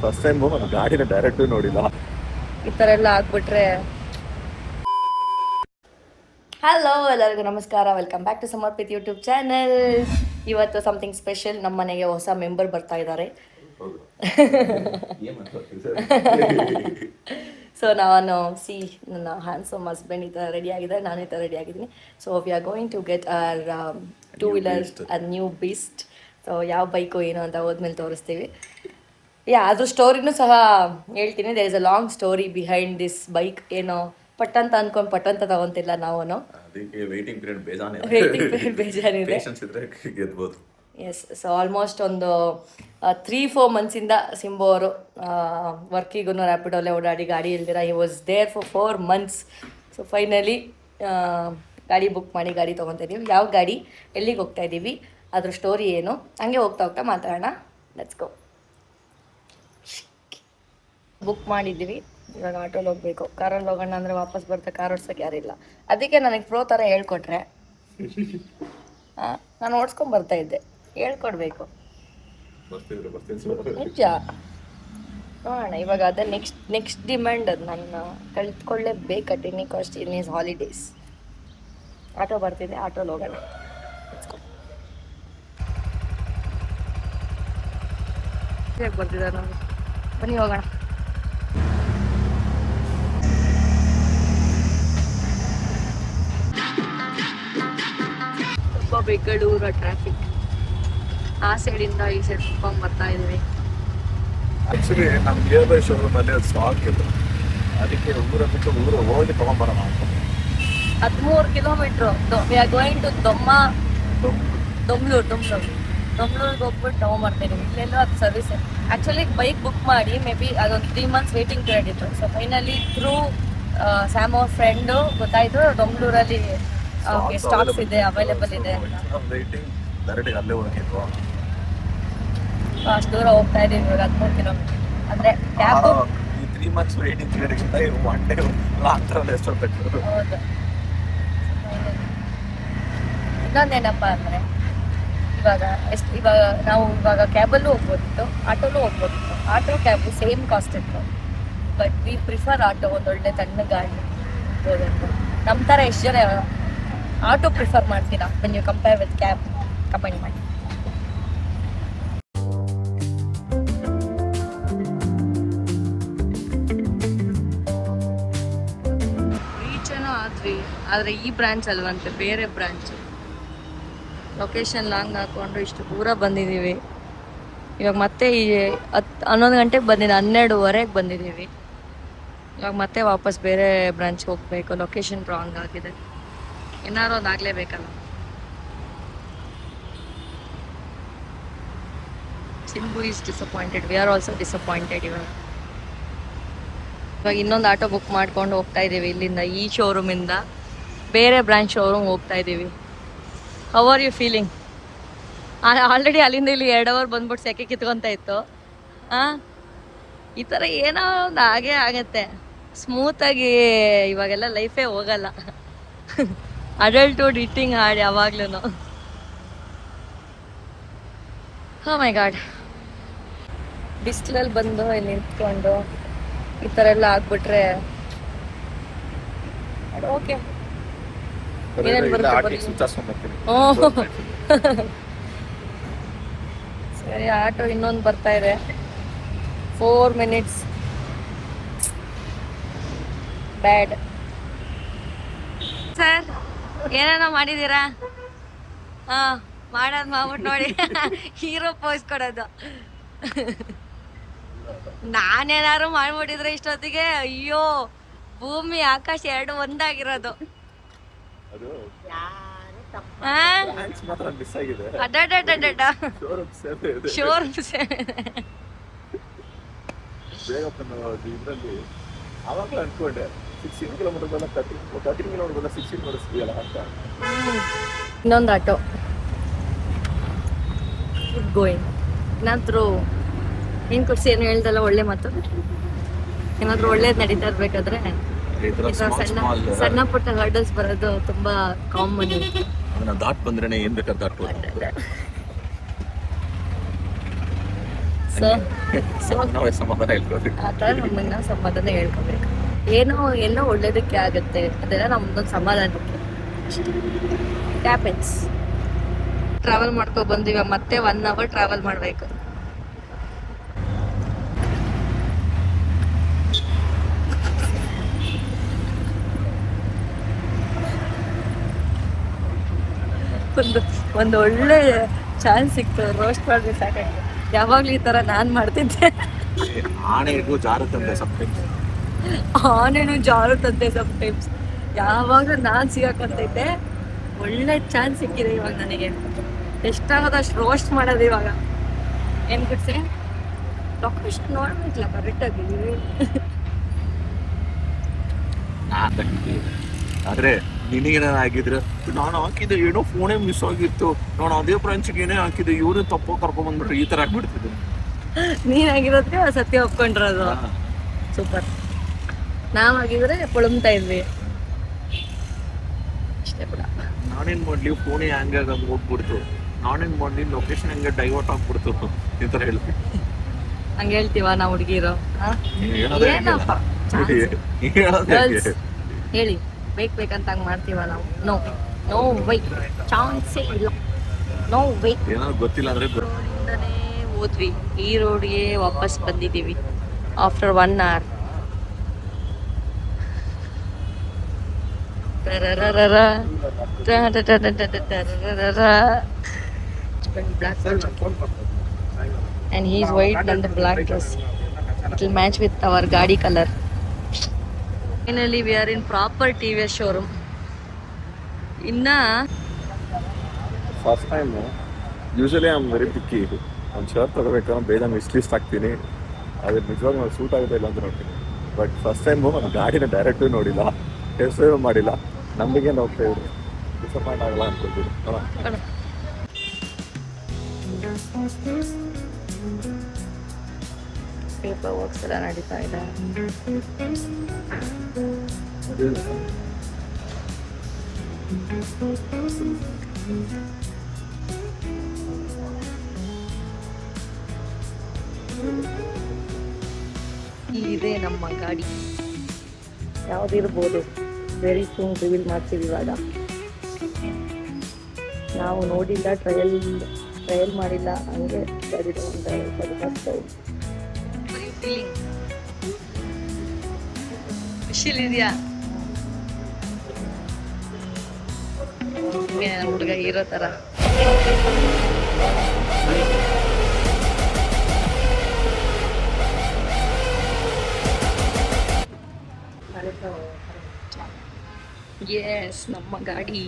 First time ಗಾಡಿನ direct ನೋಡಿಲ್ಲ. ಈ ಥರ ಎಲ್ಲ ಆಗ್ಬಿಟ್ರೆ. ಹಲೋ ಎಲ್ಲರಿಗೂ ನಮಸ್ಕಾರ, welcome back to Samarpit YouTube channel. ಇವತ್ತು ಸಮಥಿಂಗ್ ಸ್ಪೆಷಲ್. ನಮ್ಮ ಮನೆಗೆ ಹೊಸ ಮೆಂಬರ್ ಬರ್ತಾ ಇದ್ದಾರೆ. ಸೊ ನಾನು ನನ್ನ ಹ್ಯಾಂಡ್ಸಮ್ ಹಸ್ಬೆಂಡ್ ಈ ಥರ ರೆಡಿ ಆಗಿದ್ದಾರೆ, ನಾನು ಈ ಥರ ರೆಡಿ ಆಗಿದ್ದೀನಿ. So we are going to get our 2-wheeler new beast. So ಯಾವ ಬೈಕು ಏನು ಅಂತ ಹೋದ್ಮೇಲೆ ತೋರಿಸ್ತೀವಿ. ಅದ್ರ ಸ್ಟೋರಿನೂ ಸಹ ಹೇಳ್ತೀನಿ. There is a long story behind this bike. ಏನೋ ಪಟ್ಟಂತ ಅನ್ಕೊಂಡು ಪಟ್ಟಂತ ತಗೊಂತಿಲ್ಲ ನಾವು. ವೇಟಿಂಗ್ ಪೀರಿಯಡ್ ಬೇಜಾನಿದೆ. ಎಸ್. ಸೊ ಆಲ್ಮೋಸ್ಟ್ ಒಂದು 3-4 ಮಂತ್ಸಿಂದ ಸಿಂಬು ಅವರು ವರ್ಕಿಗೂ ರ್ಯಾಪಿಡೋಲ್ಲೇ ಓಡಾಡಿ ಗಾಡಿ ಇಲ್ದಿರ he was there for 4 months. So finally ಗಾಡಿ ಬುಕ್ ಮಾಡಿ ಗಾಡಿ ತೊಗೊತಾ ಇದ್ದೀವಿ. ಯಾವ ಗಾಡಿ, ಎಲ್ಲಿಗೆ ಹೋಗ್ತಾ ಇದ್ದೀವಿ, ಅದ್ರ ಸ್ಟೋರಿ ಏನು, ಹಂಗೆ ಹೋಗ್ತಾ ಹೋಗ್ತಾ ಮಾತಾಡೋಣ. Let's go. ಬುಕ್ ಮಾಡಿದ್ದೀವಿ. ಇವಾಗ ಆಟೋಲ್ಲಿ ಹೋಗ್ಬೇಕು. ಕಾರಲ್ಲಿ ಹೋಗೋಣ ಅಂದರೆ ವಾಪಸ್ ಬರ್ತಾ ಕಾರ್ ಓಡ್ಸೋಕೆ ಯಾರಿಲ್ಲ. ಅದಕ್ಕೆ ನನಗೆ ಪ್ರೋ ಥರ ಹೇಳ್ಕೊಟ್ರೆ ನಾನು ಓಡಿಸ್ಕೊಂಡು ಬರ್ತಾ ಇದ್ದೆ. ಹೇಳ್ಕೊಡ್ಬೇಕು ನಿಜ. ನೋಡೋಣ ಇವಾಗ ಅದೇ ನೆಕ್ಸ್ಟ್ ಡಿಮ್ಯಾಂಡ್. ಅದು ನಾನು ಕಲ್ತ್ಕೊಳ್ಳೇಬೇಕು at any cost in these holidays. Auto ಬರ್ತಿದೆ, ಆಟೋಲ್ಲಿ ಹೋಗೋಣ. ಬರ್ತಿದ್ದಾರೆ ನಾವು, ಬನ್ನಿ ಹೋಗೋಣ. ತುಂಬ ಬೆಂಗಳೂರು ಟ್ರಾಫಿಕ್. ಆ ಸೈಡಿಂದ ಈ ಸೈಡ್ ಕುತ್ಕೊಂಡು ಬರ್ತಾ ಇದ್ದೀವಿ. ಆಕ್ಚುಲಿ ನಮ್ಮ ನಿಯರ್ ಬೈ ಶೋರೂಮ್ ಅಲ್ಲಿ ಅದು ಸ್ಟಾಕ್ ಇಲ್ಲ, ಅದಕ್ಕೆ ಊರ ಬಿಟ್ಟು ಊರು ಹೋಗಿ ತಗೊಂಡ್ಬರೋಣ ಅಂತ. 13 kilometre. We are going to ದೊಮ್ಲೂರಿಗೆ ಹೋಗ್ಬಿಟ್ಟು ತಗೊಂಬರ್ತೀನಿ. ಇಲ್ಲೆಲ್ಲೋ ಅದು ಸರ್ವಿಸ್. ಆ್ಯಕ್ಚುಲಿ ಬೈಕ್ ಬುಕ್ ಮಾಡಿ ಮೇ ಬಿ ಅದೊಂದು 3 months ವೇಟಿಂಗ್ ಪೀರಿಯಡ್ ಇತ್ತು. ಸೊ ಫೈನಲಿ ಥ್ರೂ ಸ್ಯಾಮ್ ಅವ್ರ ಫ್ರೆಂಡು ಗೊತ್ತಾಯಿತು ದೊಮ್ಲೂರಲ್ಲಿ ಸ್ಟಾಕ್ಸ್ ಇದೆ, ಅವೈಲೇಬಲ್ ಇದೆ. ಅಷ್ಟು ದೂರ ಹೋಗ್ತಾ ಇದ್ದೀವಿ. ಇವಾಗ 13 ಕಿಲೋಮೀಟರ್ ಅಂದರೆ cab 3 months waiting period one day ಎಷ್ಟು ಹೋಗ್ಬೇಕು. ಹೌದು. ಇನ್ನೊಂದೇನಪ್ಪ ಅಂದರೆ ಇವಾಗ ನಾವು ಕ್ಯಾಬಲ್ಲೂ ಹೋಗ್ಬೋದಿತ್ತು, ಆಟೋಲ್ಲೂ ಹೋಗ್ಬೋದಿತ್ತು. ಆಟೋ ಕ್ಯಾಬು ಸೇಮ್ ಕಾಸ್ಟ್ ಇತ್ತು. But we prefer auto. ಒಂದೊಳ್ಳೆ ತಣ್ಣ ಗಾಡಿ ಹೋಗೋದು. ನಮ್ಮ ಥರ ಎಷ್ಟು ಜನ ಆಟೋ ಪ್ರಿಫರ್ ಮಾಡ್ತೀರಾ when you compare with cab? Comment ಮಾಡಿ. ರೀಚನೂ ಆದ್ವಿ, ಆದರೆ ಈ ಬ್ರಾಂಚ್ ಅಲ್ವಂತೆ, ಬೇರೆ ಬ್ರಾಂಚ್. ಲೊಕೇಶನ್ ಲಾಂಗ್ ಹಾಕ್ಕೊಂಡು ಇಷ್ಟು ದೂರ ಬಂದಿದ್ದೀವಿ. ಇವಾಗ ಮತ್ತೆ 11 ಗಂಟೆಗೆ ಬಂದಿದ್ದು, 12:15 ಬಂದಿದ್ದೀವಿ. ಇವಾಗ ಮತ್ತೆ ವಾಪಸ್ ಬೇರೆ ಬ್ರಾಂಚ್ಗೆ ಹೋಗ್ಬೇಕು. ಲೊಕೇಶನ್ ರಾಂಗ್ ಆಗಿದೆ. ಏನಾದ್ರು ಒಂದು ಆಗಲೇಬೇಕಲ್ಲ. Simbu is disappointed. We are also disappointed. ಇವಾಗ ಇನ್ನೊಂದು ಆಟೋ ಬುಕ್ ಮಾಡ್ಕೊಂಡು ಹೋಗ್ತಾ ಇದ್ದೀವಿ. ಇಲ್ಲಿಂದ ಈ ಶೋರೂಮಿಂದ ಬೇರೆ ಬ್ರಾಂಚ್ ಶೋರೂಮ್ ಹೋಗ್ತಾ ಇದ್ದೀವಿ. How are you feeling? Already ಅಲ್ಲಿಂದ ಇಲ್ಲಿ 2 hour ಬಂದ್ಬಿಟ್ಟು ಸೆಕೆ ಕಿತ್ಕೊತಾ ಇತ್ತು. ಈ ಥರ ಏನೋ ಒಂದು ಹಾಗೇ ಆಗತ್ತೆ. ಸ್ಮೂತಾಗಿ ಇವಾಗೆಲ್ಲ ಲೈಫೇ ಹೋಗಲ್ಲ. ಅಡಲ್ಟ್ಹುಡ್ ಹಿಟ್ಟಿಂಗ್ ಹಾಡು ಯಾವಾಗ್ಲೂ. ಓ ಮೈ ಗಾಡ್. ಬಿಸಿಲಲ್ಲಿ ಬಂದು ಇಲ್ಲಿ ನಿಂತ್ಕೊಂಡು ಈ ಥರ ಎಲ್ಲ ಆಗ್ಬಿಟ್ರೆ ಓಕೆ. ಸರಿ, ಆಟೋ ಇನ್ನೊಂದು ಬರ್ತಾ ಇದೆ. 4 minutes. ಬ್ಯಾಡ್. ಸರ್ ಏನೇನೋ ಮಾಡಿದ್ದೀರಾ? ಮಾಡೋದು ಮಾಡ್ಬಿಟ್ಟು ನೋಡಿ. ಹೀರೋ ಪೋಸ್ ಕೊಡೋದು. ನಾನೇನಾದ್ರು ಮಾಡ್ಬಿಟ್ಟಿದ್ರೆ ಇಷ್ಟೊತ್ತಿಗೆ ಅಯ್ಯೋ ಭೂಮಿ ಆಕಾಶ 2 ಒಂದಾಗಿರೋದು. ಇನ್ನೊಂದು ಆಟೋ ಗೋಯಿಂಗ್. ಏನಾದ್ರು ಏನ್ ಕೊಡ್ಸಿ ಏನು ಹೇಳ್ದಲ್ಲ, ಒಳ್ಳೆ ಮಾತು. ಏನಾದ್ರು ಒಳ್ಳೇದು ನಡೀತಾ ಇರ್ಬೇಕಾದ್ರೆ ಸಣ್ಣ ಪುಟ್ಟ ಹರ್ಡಲ್ಸ್ ಬರೋದು ತುಂಬಾ ಕಾಮನ್. ಅದನ್ನ ದಾಟ್ ಬಂದ್ರೆ ಏನ್ ಬೇಕಾದ್ರೆ ದಾಟ್ಬೋದು. ಸೊ ನಾವೇ ಸಮಾಧಾನ ಹೇಳ್ಕೋಬೇಕು. ಆ ಥರ ನಮ್ಮನ್ನ ನಾವು ಸಮಾಧಾನ ಹೇಳ್ಕೊಬೇಕು. ಏನೋ ಎಲ್ಲೋ ಒಳ್ಳೇದಕ್ಕೆ ಆಗುತ್ತೆ, ಅದೆಲ್ಲ ನಮ್ದೊಂದು ಸಮಾಧಾನಕ್ಕೆ. ಟ್ಯಾಪೆನ್ಸ್ ಟ್ರಾವೆಲ್ ಮಾಡ್ಕೊ ಬಂದಿವ, ಮತ್ತೆ 1 hour ಟ್ರಾವೆಲ್ ಮಾಡಬೇಕು. ಒಂದು ಒಳ್ಳೆ ಚಾನ್ಸ್ ಸಿಕ್ತು, ರೋಸ್ಟ್ ಮಾಡಿದ್ರೆ ಸಾಕಾಗ್ತದೆ. ಯಾವಾಗ್ಲೂ ಈ ಥರ ನಾನು ಮಾಡ್ತಿದ್ದೆ. ಆಣೆಗೂ ಜಾರುತ್ತಂತೆ ಸಮ್ಟೈಮ್ಸ್. ಆನೆನು ಜಾರುತ್ತಂತೆ ಸಮ್ಟೈಮ್ಸ್. ಯಾವಾಗಲೂ ನಾನು ಸಿಗಾಕಂತೈತೆ. ಒಳ್ಳೆ ಚಾನ್ಸ್ ಸಿಕ್ಕಿದೆ ಇವಾಗ ನನಗೆ. ಎಷ್ಟಾಗೋದು ಅಷ್ಟು ರೋಸ್ಟ್ ಮಾಡೋದು ಇವಾಗ. ಏನು ಬಿಡ್ಸಿ ಲೊಕೇಶನ್ ನೋಡ್ಬೇಕಲ್ಲ ಕರೆಕ್ಟಾಗಿ. ಆದ್ರೆ ನಿನಗೇನ ಆಗಿದ್ರೆ ನಾನು ಹಾಕಿದ್ದೆ ಏನೋ ಫೋನೇ ಮಿಸ್ ಆಗಿತ್ತು, ನಾನು ಅದೇ ಬ್ರಾಂಚ್ಗೆ ಏನೇ ಹಾಕಿದ್ದೆ, ಇವ್ರು ತಪ್ಪು ಕರ್ಕೊಂಡ್ ಬಂದ್ಬಿಟ್ರೆ ಈ ತರ ಆಗ್ಬಿಡ್ತಿದ್ದೆ. ನೀನಾಗಿರೋದಕ್ಕೆ ಸತ್ಯ ಒಪ್ಕೊಂಡಿರೋದು. ಸೂಪರ್. ನಾವಾಗಿದ್ರೆ ಪುಳುಮ್ತಾ ಇದ್ವಿ ಅಷ್ಟೇ ಕೂಡ. ನಾನೇನ್ ಮಾಡ್ಲಿ, ಫೋನೇ ಹ್ಯಾಂಗ್ ಆಗ ಹೋಗ್ಬಿಡ್ತು. ನಾನೇನ್ ಮಾಡ್ಲಿ, ಲೊಕೇಶನ್ ಹಂಗೆ ಡೈವರ್ಟ್ ಆಗ್ಬಿಡ್ತು. ಈ ತರ ಹೇಳ್ತೀನಿ. ಹಂಗೆ ಹೇಳ್ತೀವ ನಾವು ಹುಡುಗಿರು? ಹೇಳಿ ಬೇಕಂತ ಹಂಗೆ ಮಾಡ್ತೀವ ನಾವು? ನೋ ನೋ ವೈ, ಚಾನ್ಸೇ ಇಲ್ಲ. Know why. ಏನಾದ್ರು ಗೊತ್ತಿಲ್ಲ ಅಂದ್ರೆ ರೋಡಿಂದನೇ ಹೋದ್ವಿ, ಈ ರೋಡ್ಗೆ ವಾಪಸ್ ಬಂದಿದ್ದೀವಿ after 1 hour. And he is white and the black dress. It will match with our gadi color. Finally we are in proper TVS showroom. Inna first time. Usually I am very picky. ಒಂದು shirt ತಗೋಬೇಕಾದ್ರೆ ಬೇಗ miss list ಹಾಕ್ತೀನಿ, ಅದ್ರ ನಿಜವಾಗ ನಾವು suit ಆಗುತ್ತೆ ಇಲ್ಲ ಅಂತ ನೋಡ್ತೀನಿ. ಬಟ್ ಫಸ್ಟ್ ಟೈಮು ನಾನು ಗಾಡಿನ ಡೈರೆಕ್ಟು ನೋಡಿಲ್ಲ, ಟೆಸ್ಟ್ ಡ್ರೈವ್ ಮಾಡಿಲ್ಲ, ನಮಗೆ ಹೋಗ್ತಾ ಇದ್ರು. ಡಿಸಪಾಯಿಂಟ್ ಆಗಲ್ಲ ಅನ್ಕೊಳ್ತೀನಿ. ಪೇಪರ್ ವರ್ಕ್ಸ್ ಎಲ್ಲ ನಡೀತಾ ಇದೆ. ಇದೆ ನಮ್ಮ ಗಾಡಿ. ಯಾವುದಿರ್ಬೋದು ವೆರಿ ಸೂನ್ ರಿವೀಲ್ ಮಾಡ್ತೀವಿ ಇವಾಗ. ನಾವು ನೋಡಿಲ್ಲ, ಟ್ರಯಲ್ ಮಾಡಿಲ್ಲ, ಹಂಗೆ ಗಾಡಿ ತಗೊಂಡು ಖುಷಿಲಿದೆಯಾ? ಹುಡುಗ ಇರೋ ಥರ. ಎಸ್, ನಮ್ಮ ಗಾಡಿ.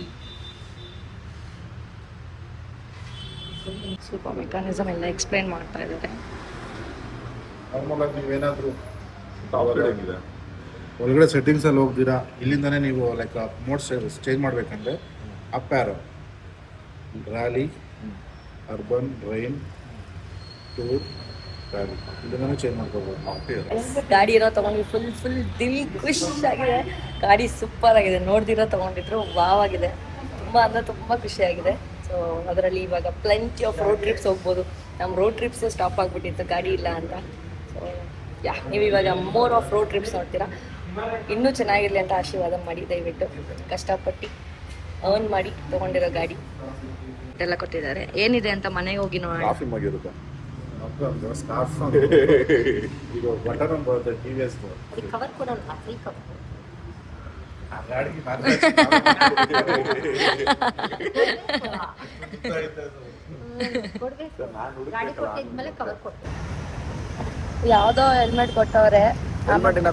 ಸ್ವಲ್ಪ ಮೆಕ್ಯಾನಿಸಮ್ ಎಲ್ಲ ಎಕ್ಸ್ಪ್ಲೈನ್ ಮಾಡ್ತಾ ಇದ್ದಾರೆ. ನೀವೇನಾದರೂ ಒಳಗಡೆ ಸೆಟ್ಟಿಂಗ್ಸ್ ಅಲ್ಲಿ ಹೋಗ್ತೀರಾ, ಇಲ್ಲಿಂದಾನೇ ನೀವು ಲೈಕ್ ಮೋಡ್ಸ್ ಚೇಂಜ್ ಮಾಡ್ಬೇಕಂದ್ರೆ up arrow, rally, urban, rain, tour, rally ಇಲ್ಲಿಂದಾನೇ ಚೇಂಜ್ ಮಾಡ್ಕೋಬೋದು. ಗಾಡಿ ಇರೋ ತಗೊಂಡ್ವಿ, ಫುಲ್ ದಿಲ್ ಖುಷ್ ಆಗಿದೆ. ಗಾಡಿ ಸೂಪರ್ ಆಗಿದೆ. ನೋಡ್ದಿರೋ ತಗೊಂಡಿದ್ರು ವಾವ್ ಆಗಿದೆ. ತುಂಬ ಅಂದರೆ ತುಂಬ ಖುಷಿಯಾಗಿದೆ. ಸೊ ಅದರಲ್ಲಿ ಇವಾಗ ಪ್ಲೆಂಟಿ ಆಫ್ ರೋಡ್ ಟ್ರಿಪ್ಸ್ ಹೋಗ್ಬೋದು. ನಮ್ಮ ರೋಡ್ ಟ್ರಿಪ್ಸ್ ಸ್ಟಾಪ್ ಆಗಿಬಿಟ್ಟಿತ್ತು ಗಾಡಿ ಇಲ್ಲ ಅಂತ. ಸೊ ನೀವು ಇವಾಗ ಮೋರ್ ಆಫ್ ರೋಡ್ ಟ್ರಿಪ್ಸ್ ನೋಡ್ತೀರಾ. ಇನ್ನೂ ಚೆನ್ನಾಗಿರಲಿ ಅಂತ ಆಶೀರ್ವಾದ ಮಾಡಿ, ದಯವಿಟ್ಟು. ಕಷ್ಟಪಟ್ಟು ಅರ್ನ್ ಮಾಡಿ ತೊಗೊಂಡಿರೋ ಗಾಡಿ ಎಲ್ಲ ಕೊಟ್ಟಿದ್ದಾರೆ. ಏನಿದೆ ಅಂತ ಮನೆಗೆ ಹೋಗಿ ನೋಡೋಣ. ಸ್ಕಾರ್ಫ್ ಇದು ಬಟನ್ ಒಂದು ಬರುತ್ತೆ TVS ಕವರ್ ಕೊಡೋಣ, ಫ್ರೀ ಕವರ್. ಯಾವುದೋ ಹೆಲ್ಮೆಟ್ ಕೊಟ್ಟವ್ರೆ,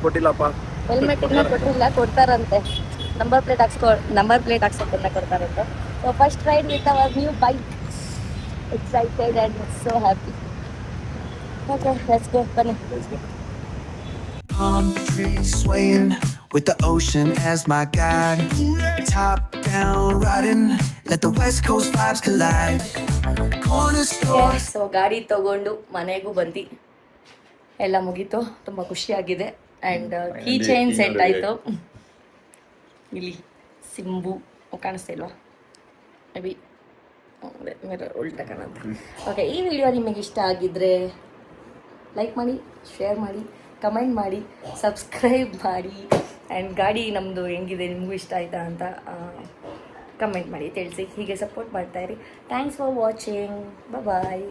ಕೊಟ್ಟಿಲ್ಲಪ್ಪ. ಹೆಲ್ಮೆಟ್ ಇನ್ನೂ ಕೊಟ್ಟಿಲ್ಲ, ಕೊಡ್ತಾರಂತೆ. ನಂಬರ್ ಪ್ಲೇಟ್ ಹಾಕ್ಸೋದನ್ನ ಕೊಡ್ತಾರಂತೆ. So first ride with our new bike. Excited and so happy. Okay, let's go, ಬನ್ನಿ. Palm trees swaying with the ocean as my guide. Top down riding, let the West Coast vibes collide. Corner store. So ಗಾಡಿ ತಗೊಂಡು ಮನೆಗೂ ಬಂದು ಎಲ್ಲ ಮುಗೀತು. ತುಂಬ ಖುಷಿಯಾಗಿದೆ. And key chain set ಆಯಿತು. ಇಲ್ಲಿ ಸಿಂಬು ಕಾಣಿಸ್ತಾ ಇಲ್ವಾ? ಮೇ ಬಿ ಮಿರರ್ ಉಲ್ಟಾ ಕಾಣುತ್ತೆ. ಓಕೆ, ಈ ವಿಡಿಯೋ ನಿಮಗೆ ಇಷ್ಟ ಆಗಿದ್ರೆ ಲೈಕ್ ಮಾಡಿ, ಶೇರ್ ಮಾಡಿ, ಕಮೆಂಟ್ ಮಾಡಿ, ಸಬ್ಸ್ಕ್ರೈಬ್ ಮಾಡಿ. ಆ್ಯಂಡ್ ಗಾಡಿ ನಮ್ಮದು ಹೆಂಗಿದೆ, ನಿಮಗೂ ಇಷ್ಟ ಆಯಿತಾ ಅಂತ ಕಮೆಂಟ್ ಮಾಡಿ ತಿಳಿಸಿ. ಹೀಗೆ ಸಪೋರ್ಟ್ ಮಾಡ್ತಾಯಿರಿ. Thanks for watching. ಬಾಯ್.